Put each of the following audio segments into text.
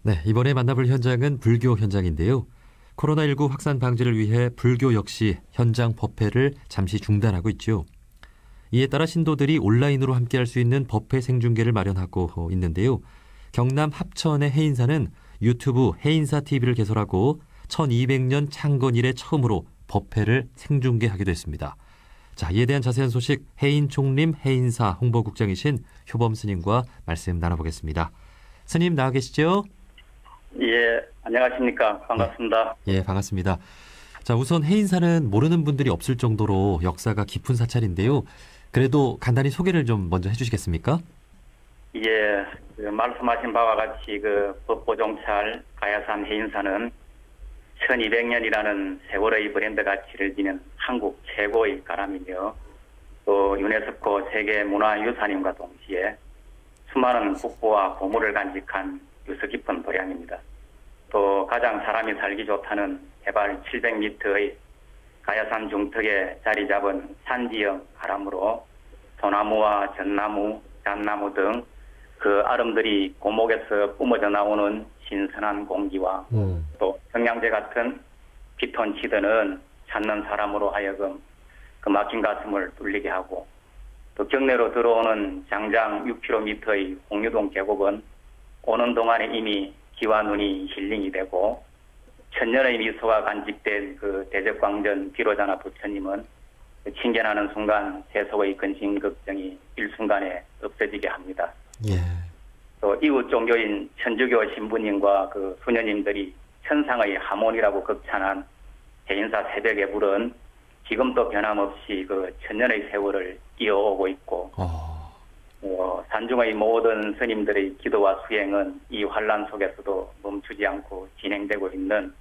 네, 이번에 만나볼 현장은 불교 현장인데요. 코로나19 확산 방지를 위해 불교 역시 현장 법회를 잠시 중단하고 있죠. 이에 따라 신도들이 온라인으로 함께할 수 있는 법회 생중계를 마련하고 있는데요. 경남 합천의 해인사는 유튜브 해인사 TV를 개설하고 1200년 창건 이래 처음으로 법회를 생중계하기도 했습니다. 자, 이에 대한 자세한 소식 해인총림 해인사 홍보국장이신 효범 스님과 말씀 나눠보겠습니다. 스님 나와 계시죠? 예, 안녕하십니까. 반갑습니다. 예, 반갑습니다. 자, 우선 해인사는 모르는 분들이 없을 정도로 역사가 깊은 사찰인데요. 그래도 간단히 소개를 좀 먼저 해주시겠습니까? 예, 말씀하신 바와 같이 법보종찰 가야산 해인사는 1200년이라는 세월의 브랜드 가치를 지닌 한국 최고의 가람이며 또 유네스코 세계문화유산임과 동시에 수많은 국보와 보물을 간직한 유서 깊은 도량입니다. 또 가장 사람이 살기 좋다는 해발 700m의 가야산 중턱에 자리 잡은 산지형 가람으로 소나무와 전나무, 잣나무 등 그 아름들이 고목에서 뿜어져 나오는 신선한 공기와 또 청량제 같은 피톤치드는 찾는 사람으로 하여금 그 막힌 가슴을 뚫리게 하고 또 경내로 들어오는 장장 6km의 홍유동 계곡은 오는 동안에 이미 귀와 눈이 힐링이 되고 천년의 미소가 간직된 그 대적광전 비로자나 부처님은 친견하는 순간 세속의 근심 걱정이 일순간에 없어지게 합니다. 예. 또 이웃 종교인 천주교 신부님과 그 수녀님들이 천상의 하모니라고 극찬한 해인사 새벽의 불은 지금도 변함없이 그 천년의 세월을 이어오고 있고 산중의 모든 스님들의 기도와 수행은 이 환란 속에서도 멈추지 않고 진행되고 있는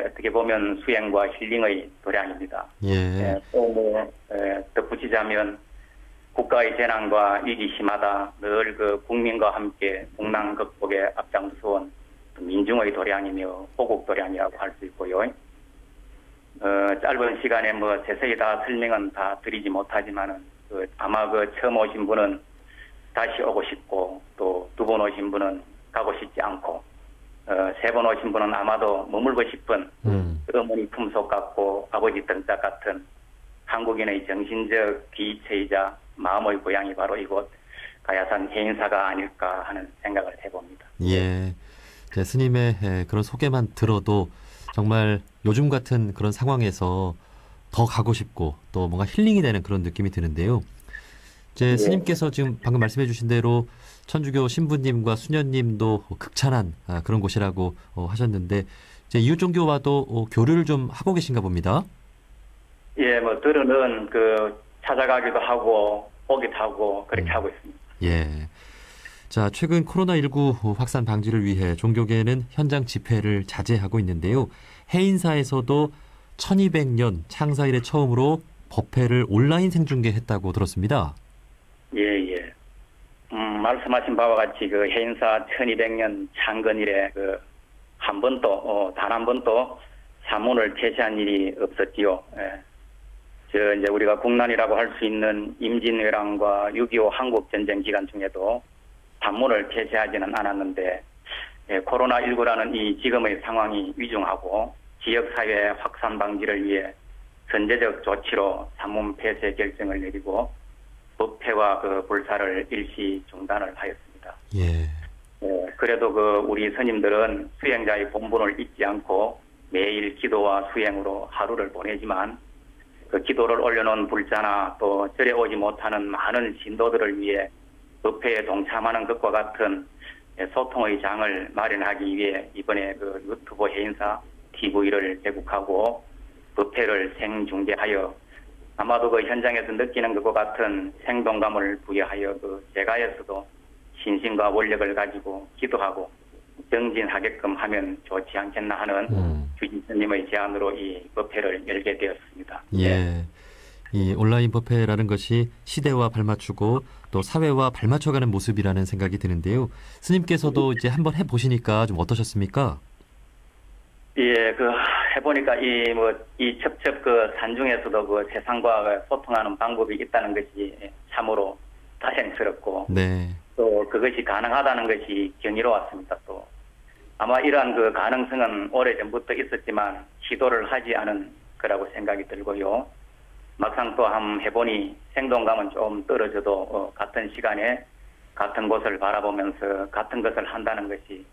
어떻게 보면 수행과 힐링의 도량입니다. 예. 또 덧붙이자면 국가의 재난과 위기 시마다 늘 그 국민과 함께 국난 극복에 앞장서온 민중의 도량이며 호국 도량이라고 할 수 있고요. 짧은 시간에 세세히 다 설명은 다 드리지 못하지만은 아마 처음 오신 분은 다시 오고 싶고 또 두 번 오신 분은 가고 싶지 않고 세 번 오신 분은 아마도 머물고 싶은 어머니 품속 같고 아버지 등짝 같은 한국인의 정신적 기체이자 마음의 고향이 바로 이곳 가야산 해인사가 아닐까 하는 생각을 해봅니다. 예, 스님의 그런 소개만 들어도 정말 요즘 같은 그런 상황에서 더 가고 싶고 또 뭔가 힐링이 되는 그런 느낌이 드는데요. 예. 스님께서 지금 방금 말씀해 주신 대로 천주교 신부님과 수녀님도 극찬한 그런 곳이라고 하셨는데 이웃 종교와도 교류를 좀 하고 계신가 봅니다. 예, 들으는 찾아가기도 하고 오기도 하고 그렇게 하고 있습니다. 예. 자, 최근 코로나19 확산 방지를 위해 종교계는 현장 집회를 자제하고 있는데요. 해인사에서도 1200년 창사 이래 처음으로 법회를 온라인 생중계했다고 들었습니다. 예. 말씀하신 바와 같이 해인사 1200년 창건 이래 한 번도 단 한 번도 사문을 폐쇄한 일이 없었지요. 예. 이제 우리가 국난이라고 할 수 있는 임진왜란과 6.25 한국전쟁 기간 중에도 단문을 폐쇄하지는 않았는데 코로나19라는 이 지금의 상황이 위중하고 지역사회 확산 방지를 위해 선제적 조치로 산문 폐쇄 결정을 내리고 법회와 불사를 일시 중단을 하였습니다. 예. 그래도 우리 스님들은 수행자의 본분을 잊지 않고 매일 기도와 수행으로 하루를 보내지만 기도를 올려놓은 불자나 또 절에 오지 못하는 많은 신도들을 위해 법회에 동참하는 것과 같은 소통의 장을 마련하기 위해 이번에 유튜브 해인사 TV를 개국하고 법회를 생중계하여 아마도 현장에서 느끼는 것과 같은 생동감을 부여하여 제가에서도 신심과 원력을 가지고 기도하고 정진하게끔 하면 좋지 않겠나 하는 주진스님의 제안으로 이 법회를 열게 되었습니다. 예. 이 온라인 법회라는 것이 시대와 발맞추고 또 사회와 발맞춰가는 모습이라는 생각이 드는데요. 스님께서도 이제 한번 해보시니까 좀 어떠셨습니까? 예, 해보니까 이 첩첩 산중에서도 세상과 소통하는 방법이 있다는 것이 참으로 다행스럽고 네. 또 그것이 가능하다는 것이 경이로웠습니다. 또 아마 이러한 그 가능성은 오래전부터 있었지만 시도를 하지 않은 거라고 생각이 들고요. 막상 또 한번 해보니 생동감은 좀 떨어져도 같은 시간에 같은 곳을 바라보면서 같은 것을 한다는 것이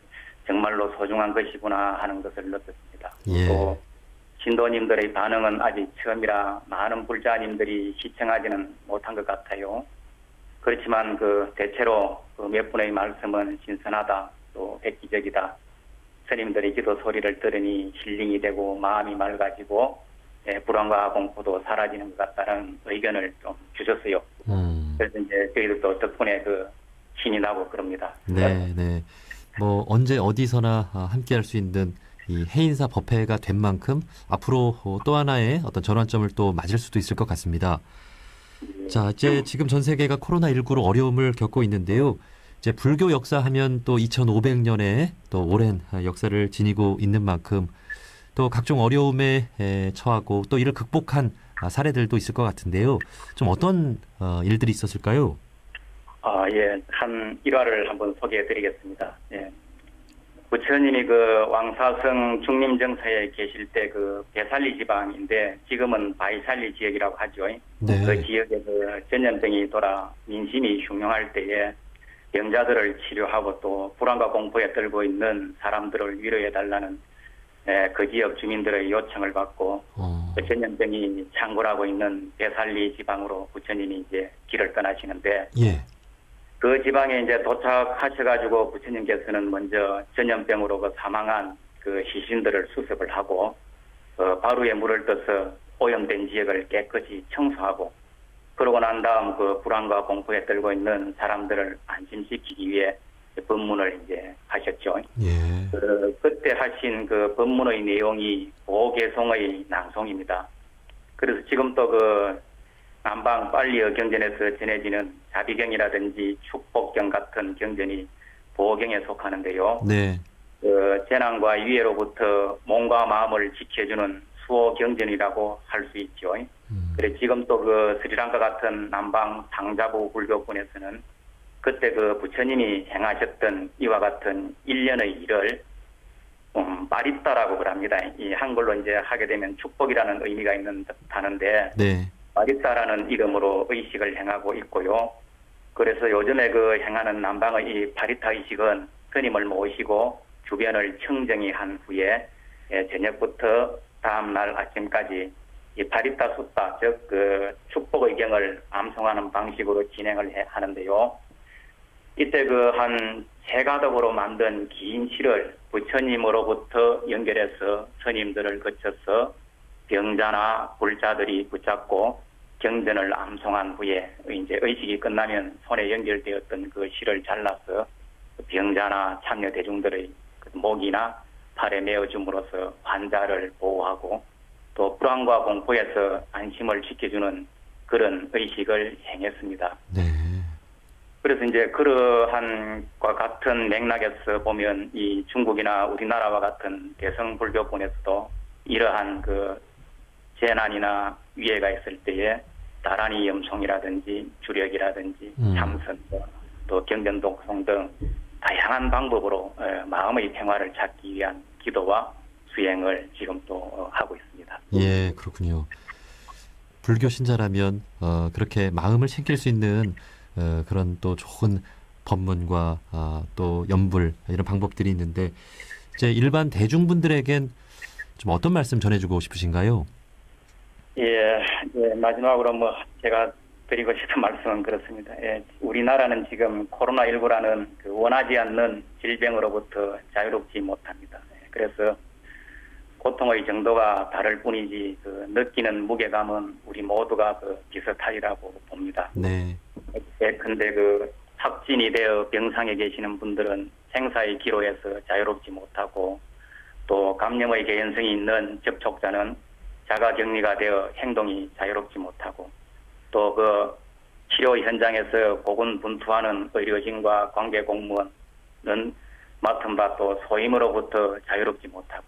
정말로 소중한 것이구나 하는 것을 느꼈습니다. 예. 또 신도님들의 반응은 아직 처음이라 많은 불자님들이 시청하지는 못한 것 같아요. 그렇지만 그 대체로 그 몇 분의 말씀은 신선하다, 또 획기적이다. 스님들의 기도 소리를 들으니 힐링이 되고 마음이 맑아지고 불안과 공포도 사라지는 것 같다는 의견을 좀 주셨어요. 그래서 이제 저희도 또 덕분에 그 신이 나고 그럽니다. 네, 네. 뭐 언제 어디서나 함께할 수 있는 이 해인사 법회가 된 만큼 앞으로 또 하나의 어떤 전환점을 또 맞을 수도 있을 것 같습니다. 자, 이제 지금 전 세계가 코로나19로 어려움을 겪고 있는데요. 이제 불교 역사하면 또 2500년의 또 오랜 역사를 지니고 있는 만큼 또 각종 어려움에 처하고 또 이를 극복한 사례들도 있을 것 같은데요. 좀 어떤 일들이 있었을까요? 예, 한 일화를 한번 소개해드리겠습니다. 예. 부처님이 그 왕사성 중림정사에 계실 때 그 배살리 지방인데 지금은 바이살리 지역이라고 하죠. 네. 그 지역에 그 전염병이 돌아 민심이 흉흉할 때에 병자들을 치료하고 또 불안과 공포에 떨고 있는 사람들을 위로해달라는 그 지역 주민들의 요청을 받고 그 전염병이 창궐하고 있는 배살리 지방으로 부처님이 이제 길을 떠나시는데 예. 그 지방에 이제 도착하셔가지고 부처님께서는 먼저 전염병으로 그 사망한 그 시신들을 수습을 하고 바루에 물을 떠서 오염된 지역을 깨끗이 청소하고 그러고 난 다음 그 불안과 공포에 떨고 있는 사람들을 안심시키기 위해 법문을 이제 하셨죠. 예. 그때 하신 그 법문의 내용이 보계송의 낭송입니다. 그래서 지금 또 그 남방 빨리어 경전에서 전해지는 자비경이라든지 축복경 같은 경전이 보경에 속하는데요. 네. 그 재난과 위해로부터 몸과 마음을 지켜주는 수호 경전이라고 할 수 있죠. 그래 지금 또 그 스리랑카 같은 남방 상자부 불교권에서는 그때 그 부처님이 행하셨던 이와 같은 일련의 일을 마리따라고 그럽니다. 이 한글로 이제 하게 되면 축복이라는 의미가 있는 듯하는데 네. 마리따라는 이름으로 의식을 행하고 있고요. 그래서 요즘에 그 행하는 남방의 이 파리타 의식은 스님을 모시고 주변을 청정히 한 후에 저녁부터 다음 날 아침까지 이 파리타 숫다, 즉 그 축복의 경을 암송하는 방식으로 진행을 하는데요. 이때 그 한 세가덕으로 만든 긴 시를 부처님으로부터 연결해서 스님들을 거쳐서 병자나 불자들이 붙잡고 경전을 암송한 후에 이제 의식이 끝나면 손에 연결되었던 그 실을 잘라서 병자나 참여 대중들의 목이나 팔에 메어줌으로써 환자를 보호하고 또 불안과 공포에서 안심을 지켜주는 그런 의식을 행했습니다. 네. 그래서 이제 그러한 과 같은 맥락에서 보면 이 중국이나 우리나라와 같은 대성 불교권에서도 이러한 그 재난이나 위해가 있을 때에 다란이 염송이라든지 주력이라든지 참선 또 경전독송 등 다양한 방법으로 마음의 평화를 찾기 위한 기도와 수행을 지금 또 하고 있습니다. 예, 그렇군요. 불교 신자라면 그렇게 마음을 챙길 수 있는 그런 또 좋은 법문과 또 염불 이런 방법들이 있는데 이제 일반 대중분들에겐 좀 어떤 말씀 전해주고 싶으신가요? 예, 마지막으로 뭐 제가 드리고 싶은 말씀은 그렇습니다. 예, 우리나라는 지금 코로나19라는 그 원하지 않는 질병으로부터 자유롭지 못합니다. 그래서 고통의 정도가 다를 뿐이지 그 느끼는 무게감은 우리 모두가 그 비슷하리라고 봅니다. 네. 근데 그 확진이 되어 병상에 계시는 분들은 생사의 기로에서 자유롭지 못하고 또 감염의 개연성이 있는 접촉자는 자가격리가 되어 행동이 자유롭지 못하고 또 그 치료 현장에서 고군분투하는 의료진과 관계 공무원은 맡은 바 또 소임으로부터 자유롭지 못하고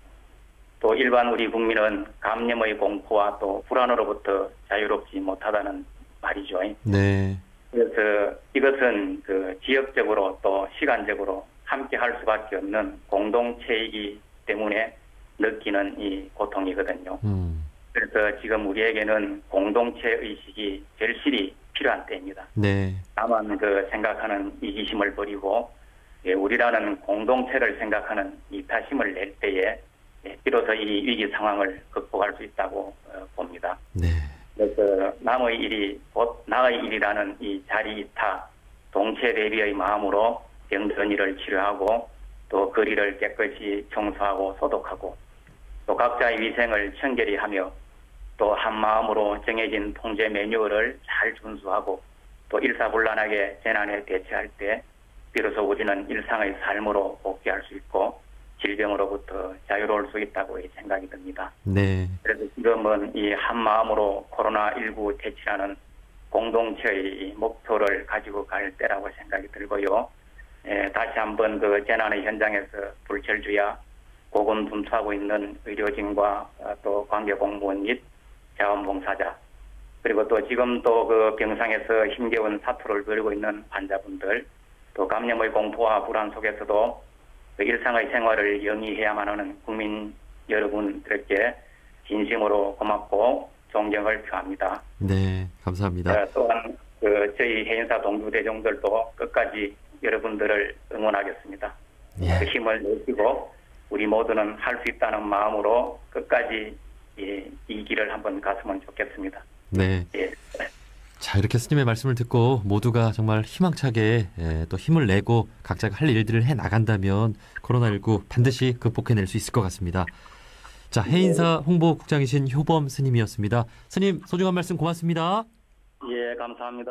또 일반 우리 국민은 감염의 공포와 또 불안으로부터 자유롭지 못하다는 말이죠. 네. 그래서 이것은 그 지역적으로 또 시간적으로 함께 할 수밖에 없는 공동체이기 때문에 느끼는 이 고통이거든요. 그래서 지금 우리에게는 공동체 의식이 절실히 필요한 때입니다. 네. 나만 생각하는 이기심을 버리고 우리라는 공동체를 생각하는 이타심을 낼 때에 비로소 이 위기 상황을 극복할 수 있다고 봅니다. 네. 그래서 남의 일이 곧 나의 일이라는 이 자리이타 동체 대비의 마음으로 병든 이를 치료하고 또 거리를 깨끗이 청소하고 소독하고 또 각자의 위생을 청결히 하며 또 한 마음으로 정해진 통제 매뉴얼을 잘 준수하고 또 일사불란하게 재난에 대처할 때 비로소 우리는 일상의 삶으로 복귀할 수 있고 질병으로부터 자유로울 수 있다고 생각이 듭니다. 네. 그래서 지금은 이 한 마음으로 코로나19 퇴치라는 공동체의 목표를 가지고 갈 때라고 생각이 들고요. 다시 한번 재난의 현장에서 불철주야 고군분투하고 있는 의료진과 또 관계공무원 및 자원봉사자 그리고 또 지금 또 병상에서 힘겨운 사투를 벌이고 있는 환자분들 또 감염의 공포와 불안 속에서도 일상의 생활을 영위해야만 하는 국민 여러분들께 진심으로 고맙고 존경을 표합니다. 네, 감사합니다. 또한 저희 해인사 동두대중들도 끝까지 여러분들을 응원하겠습니다. 예. 그 힘을 내시고 우리 모두는 할 수 있다는 마음으로 끝까지 이 길을 한번 갔으면 좋겠습니다. 네. 예. 자, 이렇게 스님의 말씀을 듣고 모두가 정말 희망차게 또 힘을 내고 각자가 할 일들을 해 나간다면 코로나19 반드시 극복해낼 수 있을 것 같습니다. 자, 해인사 홍보국장이신 효범 스님이었습니다. 스님, 소중한 말씀 고맙습니다. 예, 감사합니다.